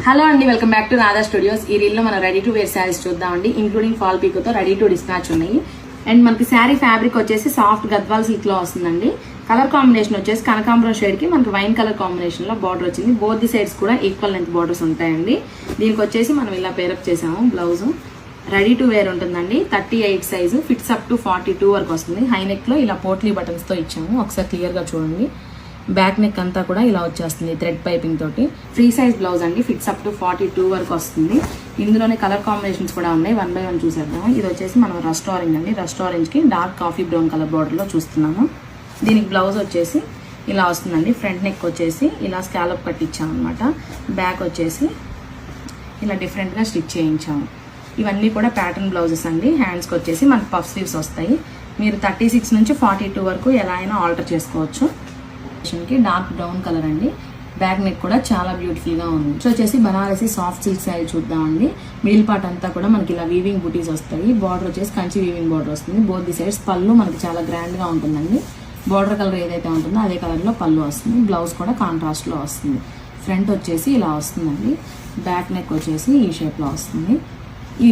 Hello అండి, welcome back to Radha studios. ఈ reel లో మనం రెడీ టు వేర్ శారీస్ చూద్దామండి. ఇంక్లూడింగ్ ఫాల్ పీకోతో రెడీ టు డిస్పాచ్ ఉన్నాయి. అండ్ మనకి శారీ ఫ్యాబ్రిక్ వచ్చేసి సాఫ్ట్ గద్వాల్ సిల్క్ లో వస్తుందండి. కలర్ కాంబినేషన్ వచ్చేసి కనకాంబరం షేడ్ కి మనకి వైన్ కలర్ కాంబినేషన్ లో బార్డర్ వచ్చింది. బోత్ ది సైడ్స్ కూడా ఈక్వల్ లెంత్ బార్డర్స్ ఉంటాయండి. దీనికి వచ్చేసి మనం ఇలా పేరప్ చేసాము. బ్లౌజ్ రెడీ టు వేర్ ఉంటుందండి. 38 సైజు, ఫిట్స్ అప్ టు 42 వరకు వస్తుంది. హై నెక్ లో ఇలా పోట్లీ బటన్స్ తో ఇచ్చాము. ఒకసారి క్లియర్ గా చూడండి. బ్యాక్ నెక్ అంతా కూడా ఇలా వచ్చేస్తుంది థ్రెడ్ పైపింగ్ తోటి. ఫ్రీ సైజ్ బ్లౌజ్ అండి. ఫిట్స్ అప్ టు 42 వరకు వస్తుంది. ఇందులోనే కలర్ కాంబినేషన్స్ కూడా ఉన్నాయి. 1 బై 1 చూసేద్దాం. ఇది వచ్చేసి మనం రస్ట్ ఆరెంజ్ అండి. రస్ట్ ఆరెంజ్ కి dark coffee brown colour border లో చూస్తున్నాము. దీనికి బ్లౌజ్ వచ్చేసి ఇలా వస్తుందండి. ఫ్రంట్ నెక్ వచ్చేసి ఇలా స్కాలప్ కట్ ఇచ్చాము అనమాట. బ్యాక్ వచ్చేసి ఇలా డిఫరెంట్ గా స్టిచ్ చేయించాము. ఇవన్నీ కూడా ప్యాటర్న్ బ్లౌజెస్ అండి. హ్యాండ్స్కి వచ్చేసి మనకి పఫ్ స్లీవ్స్ వస్తాయి. మీరు 36 నుంచి 42 వరకు ఎలా అయినా ఆల్టర్ చేసుకోవచ్చు. డార్క్ బ్రౌన్ కలర్ అండి. బ్యాక్ నెక్ కూడా చాలా బ్యూటిఫుల్ గా ఉంది. సో వచ్చేసి బనారసి సాఫ్ట్ సిల్క్ శారీ చూద్దామండి. మిడిల్ పార్ట్ అంతా కూడా మనకి ఇలా వీవింగ్ బూటీస్ వస్తాయి. బార్డర్ వచ్చేసి కంచి వీవింగ్ బార్డర్ వస్తుంది. బోత్ ది సైడ్స్ పళ్ళు మనకి చాలా గ్రాండ్ గా ఉంటుందండి. బార్డర్ కలర్ ఏదైతే ఉంటుందో అదే కలర్ లో పళ్ళు వస్తుంది. బ్లౌజ్ కూడా కాంట్రాస్ట్ లో వస్తుంది. ఫ్రంట్ వచ్చేసి ఇలా వస్తుందండి. బ్యాక్ నెక్ వచ్చేసి ఈ షేప్ లో వస్తుంది. ఈ